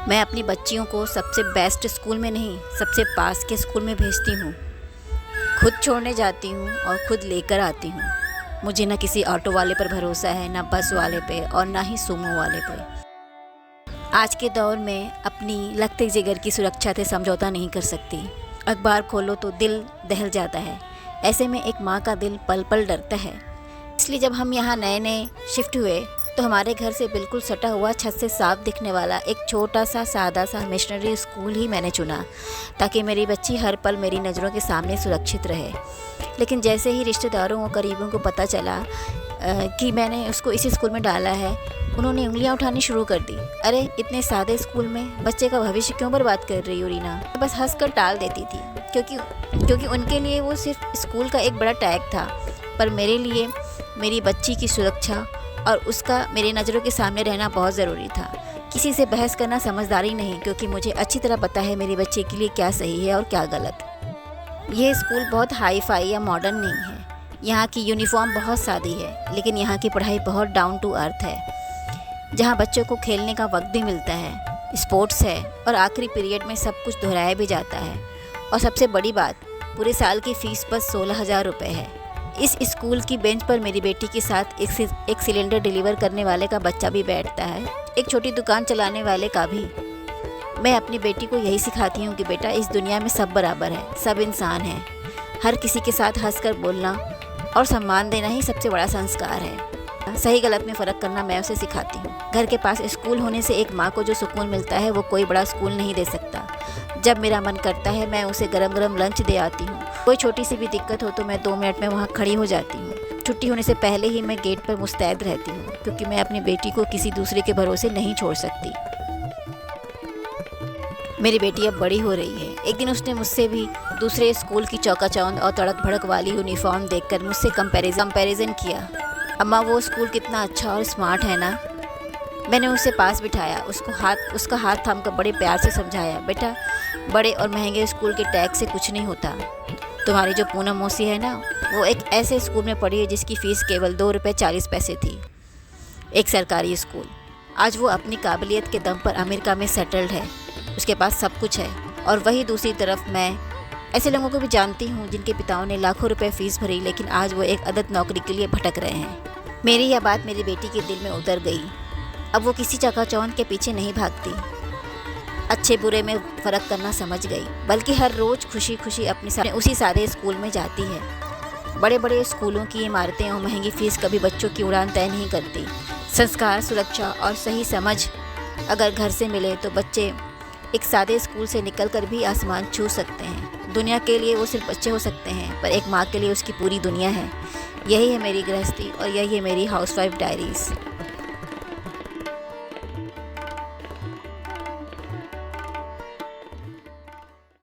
मैं अपनी बच्चियों को सबसे बेस्ट स्कूल में नहीं, सबसे पास के स्कूल में भेजती हूँ। खुद छोड़ने जाती हूँ और खुद लेकर आती हूँ। मुझे ना किसी ऑटो वाले पर भरोसा है, ना बस वाले पे और ना ही सूमो वाले पे। आज के दौर में अपनी लगते जिगर की सुरक्षा से समझौता नहीं कर सकती। अखबार खोलो तो दिल दहल जाता है। ऐसे में एक माँ का दिल पल पल डरता है। इसलिए जब हम यहाँ नए नए शिफ्ट हुए तो हमारे घर से बिल्कुल सटा हुआ, छत से साफ दिखने वाला एक छोटा सा सादा सा मिशनरी स्कूल ही मैंने चुना, ताकि मेरी बच्ची हर पल मेरी नज़रों के सामने सुरक्षित रहे। लेकिन जैसे ही रिश्तेदारों और करीबों को पता चला कि मैंने उसको इसी स्कूल में डाला है, उन्होंने उंगलियां उठानी शुरू कर दी। अरे इतने सादे स्कूल में बच्चे का भविष्य क्यों बर्बाद कर रही हो रीना? बस हंस कर टाल देती थी, क्योंकि उनके लिए वो सिर्फ स्कूल का एक बड़ा टैग था, पर मेरे लिए मेरी बच्ची की सुरक्षा और उसका मेरी नज़रों के सामने रहना बहुत ज़रूरी था। किसी से बहस करना समझदारी नहीं, क्योंकि मुझे अच्छी तरह पता है मेरी बच्ची के लिए क्या सही है और क्या गलत। ये स्कूल बहुत हाई फाई या मॉडर्न नहीं है। यहाँ की यूनिफॉर्म बहुत सादी है, लेकिन यहाँ की पढ़ाई बहुत डाउन टू अर्थ है। जहाँ बच्चों को खेलने का वक्त भी मिलता है, स्पोर्ट्स है और आखिरी पीरियड में सब कुछ दोहराया भी जाता है। और सबसे बड़ी बात, पूरे साल की फ़ीस बस 16,000 रुपये है। इस स्कूल की बेंच पर मेरी बेटी के साथ एक सिलेंडर डिलीवर करने वाले का बच्चा भी बैठता है, एक छोटी दुकान चलाने वाले का भी। मैं अपनी बेटी को यही सिखाती हूँ कि बेटा, इस दुनिया में सब बराबर है, सब इंसान हैं। हर किसी के साथ हंसकर बोलना और सम्मान देना ही सबसे बड़ा संस्कार है। सही गलत में फ़र्क करना मैं उसे सिखाती हूँ। घर के पास स्कूल होने से एक माँ को जो सुकून मिलता है वो कोई बड़ा स्कूल नहीं दे सकता। जब मेरा मन करता है मैं उसे गरम गरम लंच दे आती हूँ। कोई छोटी सी भी दिक्कत हो तो मैं 2 मिनट में वहाँ खड़ी हो जाती हूँ। छुट्टी होने से पहले ही मैं गेट पर मुस्तैद रहती हूँ, क्योंकि मैं अपनी बेटी को किसी दूसरे के भरोसे नहीं छोड़ सकती। मेरी बेटी अब बड़ी हो रही है। एक दिन उसने मुझसे भी दूसरे स्कूल की चौकाचौंध और तड़क भड़क वाली यूनिफॉर्म देखकर मुझसे कंपैरिजन किया। अम्मा, वो स्कूल कितना अच्छा और स्मार्ट है ना। मैंने उसे पास बिठाया, उसका हाथ थामकर बड़े प्यार से समझाया, बेटा, बड़े और महंगे स्कूल के टैग से कुछ नहीं होता। तुम्हारी जो पूनम मौसी है ना, वो एक ऐसे स्कूल में पढ़ी है जिसकी फ़ीस केवल 2 रुपये 40 पैसे थी। एक सरकारी स्कूल। आज वो अपनी काबिलियत के दम पर अमेरिका में सेटल्ड है, उसके पास सब कुछ है। और वही दूसरी तरफ मैं ऐसे लोगों को भी जानती हूँ जिनके पिताओं ने लाखों रुपए फ़ीस भरी, लेकिन आज वो एक अदद नौकरी के लिए भटक रहे हैं। मेरी यह बात मेरी बेटी के दिल में उतर गई। अब वो किसी चकाचौंध के पीछे नहीं भागती, अच्छे बुरे में फ़र्क करना समझ गई, बल्कि हर रोज़ खुशी खुशी अपने उसी सादे स्कूल में जाती है। बड़े बड़े स्कूलों की इमारतें और महंगी फ़ीस कभी बच्चों की उड़ान तय नहीं करती। संस्कार, सुरक्षा और सही समझ अगर घर से मिले तो बच्चे एक सादे स्कूल से निकलकर भी आसमान छू सकते हैं। दुनिया के लिए वो सिर्फ बच्चे हो सकते हैं, पर एक माँ के लिए उसकी पूरी दुनिया है। यही है मेरी गृहस्थी और यही है मेरी हाउसवाइफ डायरीज़।